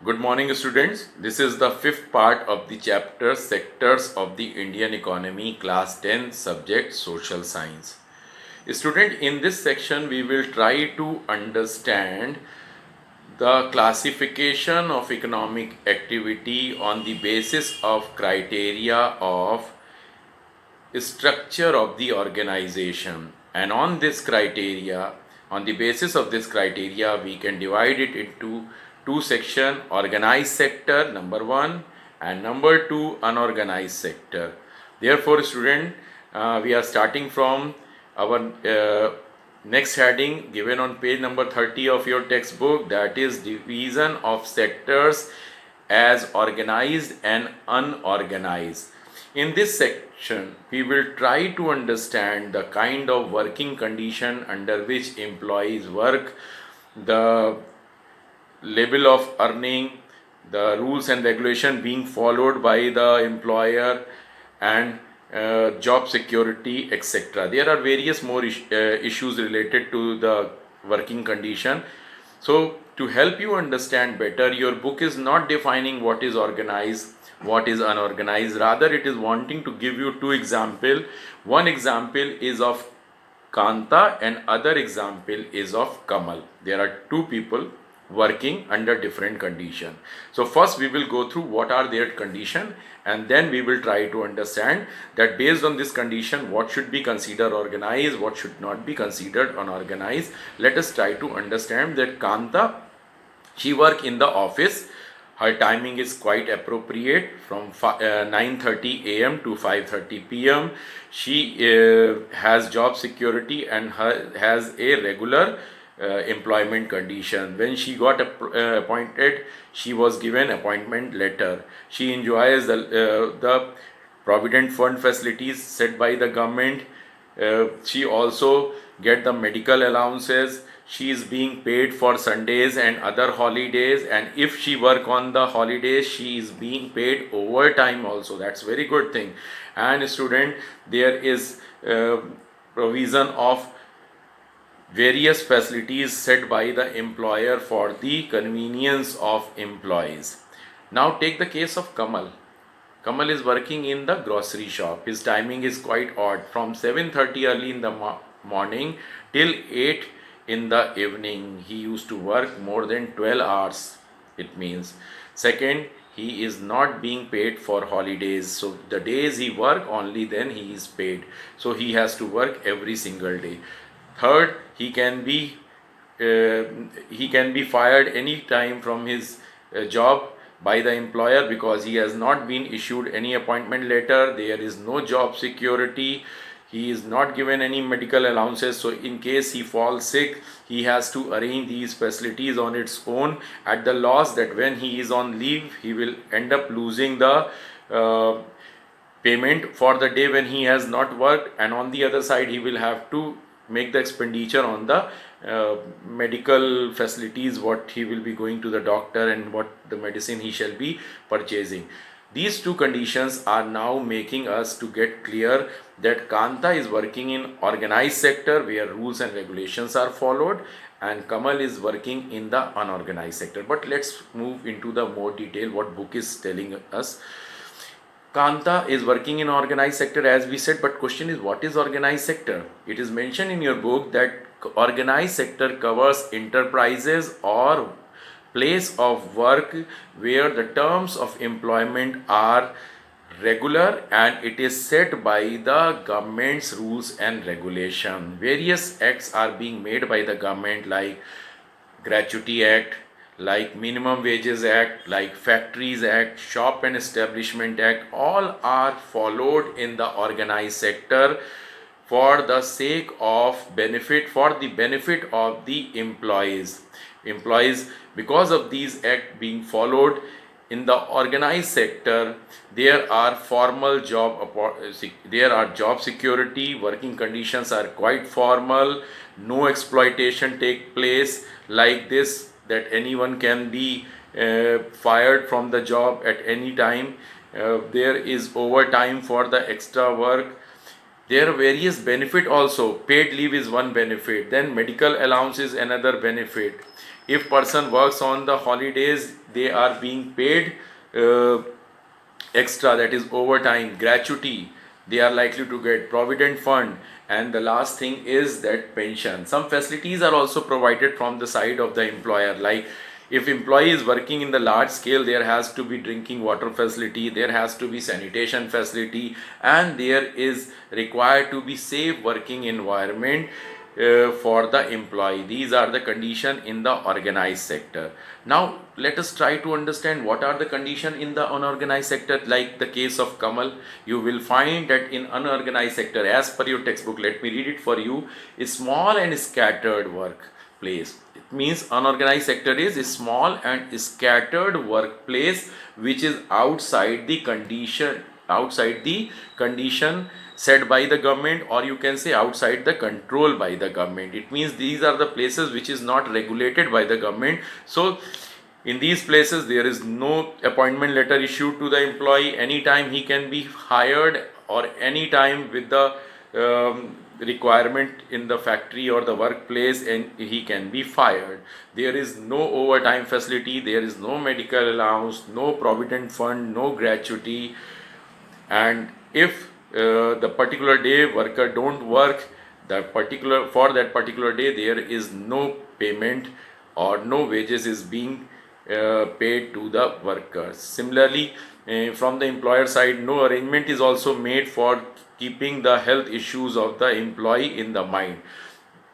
Good morning, students. This is the fifth part of the chapter Sectors of the Indian Economy, Class 10, subject Social Science. Student, in this section, we will try to understand the classification of economic activity on the basis of criteria of structure of the organization, and on the basis of this criteria we can divide it into two section: organized sector number 1 and number 2 unorganized sector. Therefore student, we are starting from our next heading given on page number 30 of your textbook, that is division of sectors as organized and unorganized. In this section, we will try to understand the kind of working condition under which employees work, the level of earning, the rules and regulation being followed by the employer, and job security, etc. There are various more issues related to the working condition. So to help you understand better, your book is not defining what is organized, what is unorganized. Rather, it is wanting to give you two examples. One example is of Kanta and other example is of Kamal. There are two people working under different condition. So first we will go through what are their condition, and then we will try to understand that based on this condition what should be considered organized, what should not be considered unorganized. Let us try to understand that Kanta, she work in the office. Her timing is quite appropriate from 9:30 a.m. to 5:30 p.m. She has job security and has a regular employment condition. When she got appointed, she was given appointment letter. She enjoys the provident fund facilities set by the government. She also get the medical allowances. She is being paid for Sundays and other holidays, and if she work on the holidays she is being paid overtime also. That's very good thing. And student, there is provision of various facilities set by the employer for the convenience of employees. Now take the case of Kamal. Kamal is working in the grocery shop. His timing is quite odd, from 7:30 early in the morning till 8 in the evening. He used to work more than 12 hours, it means. Second, he is not being paid for holidays. So the days he work, only then he is paid. So he has to work every single day. Third, he can be fired any time from his job by the employer because he has not been issued any appointment letter. There is no job security. He is not given any medical allowances. So in case he falls sick, he has to arrange these facilities on its own, at the loss that when he is on leave he will end up losing the payment for the day when he has not worked, and on the other side he will have to make the expenditure on the medical facilities, what he will be going to the doctor and what the medicine he shall be purchasing. These two conditions are now making us to get clear that Kanta is working in organized sector where rules and regulations are followed, and Kamal is working in the unorganized sector. But let's move into the more detail what book is telling us. Kanta is working in organized sector as we said, but question is what is organized sector? It is mentioned in your book that organized sector covers enterprises or place of work where the terms of employment are regular and it is set by the government's rules and regulation. Various acts are being made by the government, like Gratuity Act, like Minimum Wages Act, like Factories Act, Shop and Establishment Act. All are followed in the organized sector for the sake of benefit, for the benefit of the employees. Because of these act being followed in the organized sector, there are job security, working conditions are quite formal, no exploitation take place like this, that anyone can be fired from the job at any time. There is overtime for the extra work. There are various benefit also. Paid leave is one benefit, then medical allowance is another benefit. If person works on the holidays, they are being paid uh, extra, that is overtime, gratuity, they are likely to get provident fund, and the last thing is that pension. Some facilities are also provided from the side of the employer, like if employee is working in the large scale, there has to be drinking water facility, there has to be sanitation facility, and there is required to be safe working environment for the employee. These are the condition in the organized sector. Now let us try to understand what are the condition in the unorganized sector. Like the case of Kamal, you will find that in unorganized sector, as per your textbook, let me read it for you, is small and scattered workplace. It means unorganized sector is a small and scattered workplace which is outside the condition set by the government, or you can say outside the control by the government. It means these are the places which is not regulated by the government. So in these places there is no appointment letter issued to the employee. Anytime he can be hired, or anytime with the requirement in the factory or the workplace, and he can be fired. There is no overtime facility, there is no medical allowance, no provident fund, no gratuity, and if the particular day worker don't work, for that particular day there is no payment or no wages is being paid to the workers. Similarly, from the employer side, no arrangement is also made for keeping the health issues of the employee in the mind.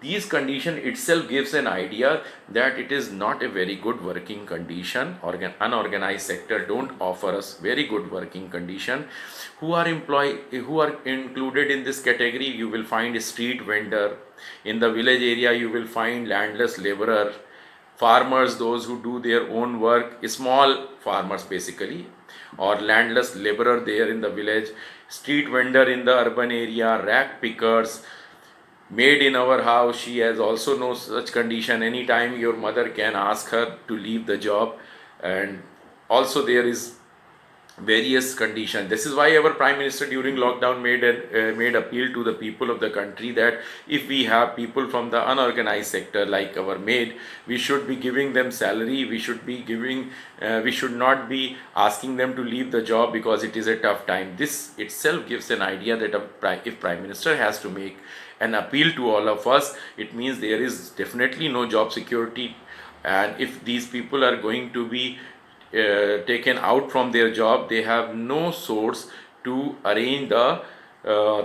These condition itself gives an idea that it is not a very good working condition. Unorganized sector don't offer us very good working condition. Who are included in this category? You will find a street vendor. In the village area, you will find landless laborer, farmers, those who do their own work, small farmers basically, or landless laborer there in the village, street vendor in the urban area, rack pickers, maid in our house. She has also no such condition. Anytime your mother can ask her to leave the job. And also there is various conditions. This is why our prime minister during lockdown made appeal to the people of the country that if we have people from the unorganized sector like our maid, we should be giving them salary, we should not be asking them to leave the job because it is a tough time. This itself gives an idea that if prime minister has to make an appeal to all of us, it means there is definitely no job security. And if these people are going to be taken out from their job, they have no source to arrange the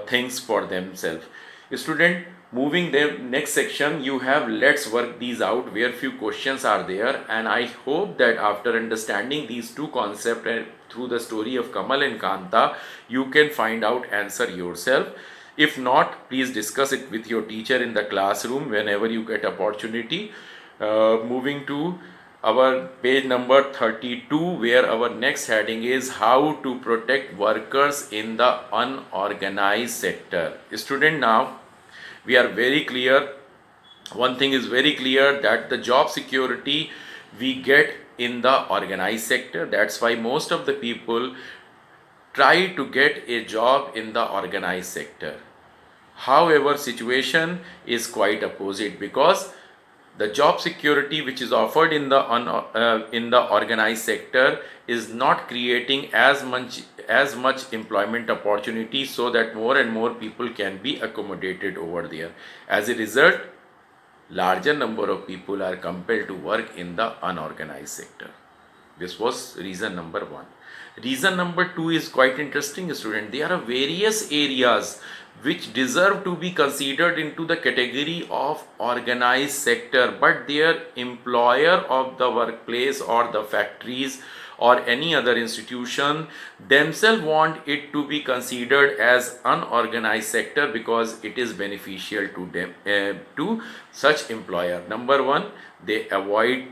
things for themselves. Student, moving the next section, you have let's work these out, where few questions are there, and I hope that after understanding these two concepts through the story of Kamal and Kanta, you can find out answer yourself. If not, please discuss it with your teacher in the classroom whenever you get opportunity. Moving to our page number 32, where our next heading is how to protect workers in the unorganized sector. Student, now we are very clear. One thing is very clear, that the job security we get in the organized sector. That's why most of the people try to get a job in the organized sector. However, situation is quite opposite, because the job security which is offered in the organized sector is not creating as much employment opportunity, so that more and more people can be accommodated over there. As a result, larger number of people are compelled to work in the unorganized sector. This was reason number one. Reason number two is quite interesting, student. There are various areas which deserve to be considered into the category of organized sector, but their employer of the workplace or the factories or any other institution themselves want it to be considered as unorganized sector because it is beneficial to them, to such employer. Number one, they avoid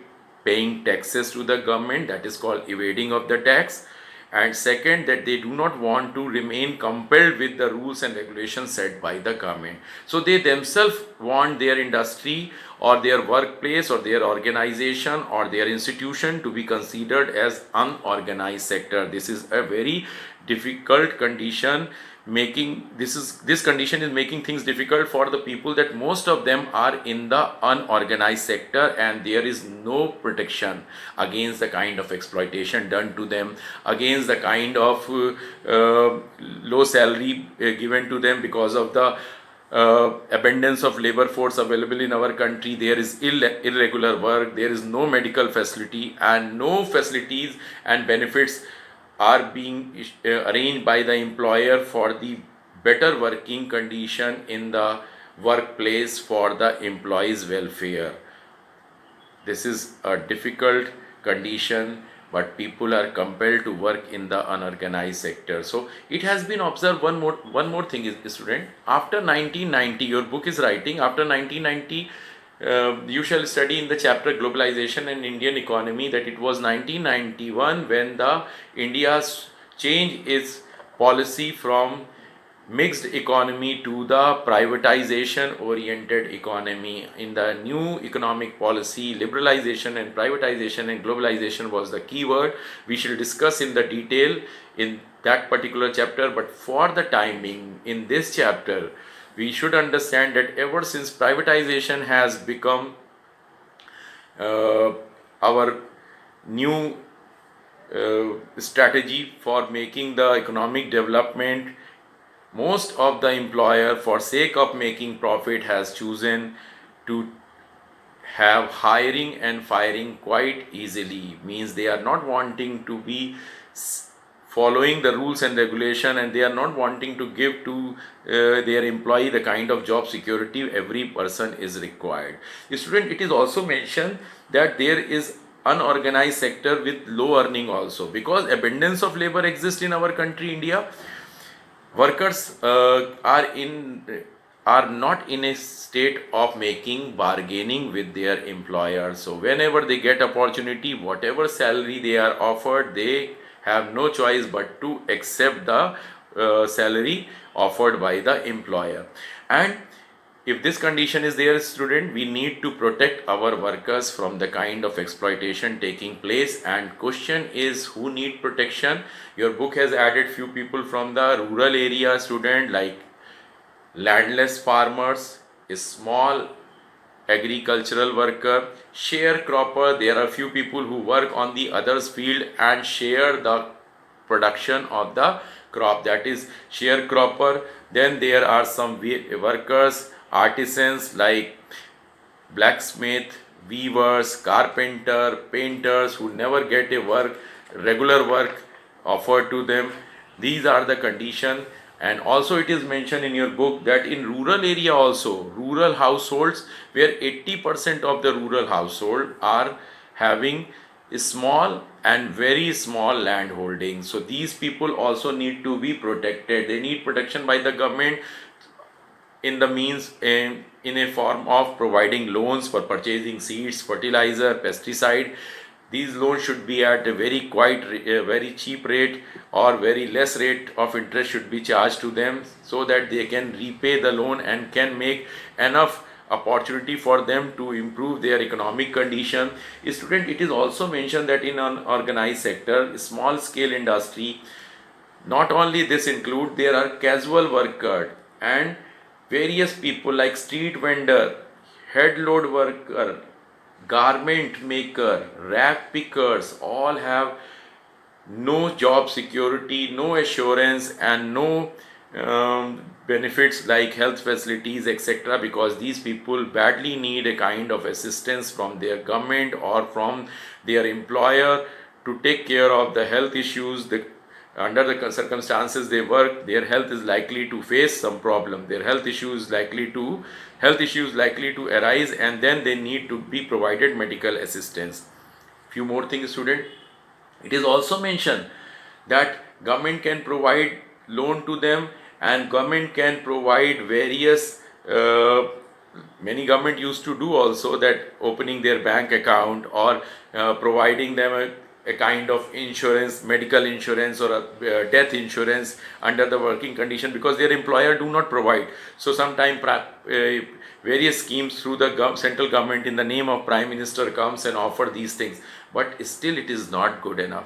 paying taxes to the government, that is called evading of the tax. And second, that they do not want to remain compelled with the rules and regulations set by the government. So they themselves want their industry or their workplace or their organization or their institution to be considered as unorganized sector. This is a very difficult condition making this condition is making things difficult for the people, that most of them are in the unorganized sector, and there is no protection against the kind of exploitation done to them, against the kind of low salary given to them because of the abundance of labor force available in our country. There is irregular work, there is no medical facility, and no facilities and benefits are being arranged by the employer for the better working condition in the workplace for the employees welfare. This is a difficult condition, but people are compelled to work in the unorganized sector. So it has been observed, one more thing is, student, after 1990, your book is writing, after 1990, you shall study in the chapter globalization and Indian economy, that it was 1991 when the India's changed its policy from mixed economy to the privatization oriented economy. In the new economic policy, liberalization and privatization and globalization was the key word. We shall discuss in the detail in that particular chapter, but for the time being, in this chapter we should understand that ever since privatization has become our new strategy for making the economic development, most of the employer, for sake of making profit, has chosen to have hiring and firing quite easily. Means they are not wanting to be following the rules and regulation, and they are not wanting to give to their employee the kind of job security every person is required. Student, it is also mentioned that there is unorganized sector with low earning also, because abundance of labor exists in our country India. Workers are not in a state of making bargaining with their employer. So whenever they get opportunity, whatever salary they are offered, they have no choice but to accept the salary offered by the employer. And if this condition is there, student, we need to protect our workers from the kind of exploitation taking place. And question is, who need protection? Your book has added few people from the rural area, student, like landless farmers, a small agricultural worker, sharecropper. There are few people who work on the other's field and share the production of the crop, that is sharecropper. Then there are some workers, artisans like blacksmith, weavers, carpenter, painters, who never get a regular work offered to them. These are the condition. And also it is mentioned in your book that in rural area also, rural households, where 80% of the rural household are having a small and very small land holding. So these people also need to be protected. They need protection by the government in the means in a form of providing loans for purchasing seeds, fertilizer, pesticide. These loans should be at a very cheap rate, or very less rate of interest should be charged to them, so that they can repay the loan and can make enough opportunity for them to improve their economic condition. Student, it is also mentioned that in an organized sector, small scale industry, not only this include, there are casual worker and various people like street vendor, head load worker, garment maker, rag pickers, all have no job security, no assurance, and no benefits like health facilities, etc., because these people badly need a kind of assistance from their government or from their employer to take care of the health issues. Under the circumstances they work, their health is likely to face some problem, their health issues likely to arise, and then they need to be provided medical assistance. Few more things, student. It is also mentioned that government can provide loan to them, and government can provide various many government used to do also, that opening their bank account or providing them a kind of insurance, medical insurance, or a death insurance under the working condition, because their employer do not provide. So sometimes various schemes through the central government in the name of prime minister comes and offer these things, but still it is not good enough.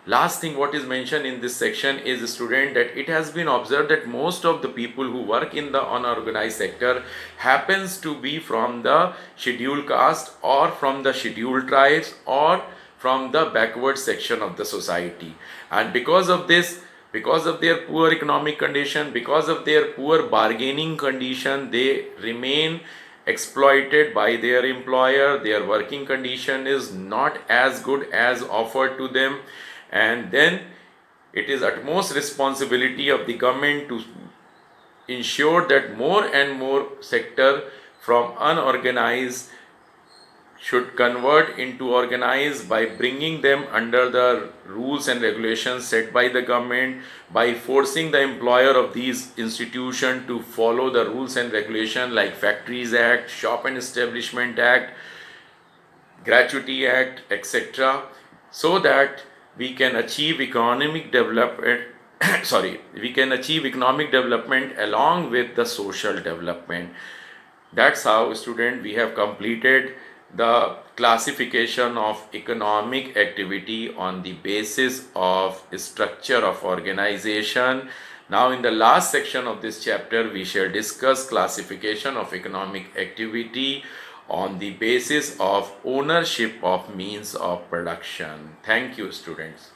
Last thing what is mentioned in this section is, student, that it has been observed that most of the people who work in the unorganized sector happens to be from the scheduled caste or from the scheduled tribes or from the backward section of the society. And because of this, because of their poor economic condition, because of their poor bargaining condition, they remain exploited by their employer. Their working condition is not as good as offered to them, and then it is utmost responsibility of the government to ensure that more and more sector from unorganized should convert into organized by bringing them under the rules and regulations set by the government, by forcing the employer of these institutions to follow the rules and regulation like Factories Act, Shop and Establishment Act, Gratuity Act, etc., so that we can achieve economic development we can achieve economic development along with the social development. That's how, student, we have completed the classification of economic activity on the basis of structure of organization. Now in the last section of this chapter we shall discuss classification of economic activity on the basis of ownership of means of production. Thank you, students.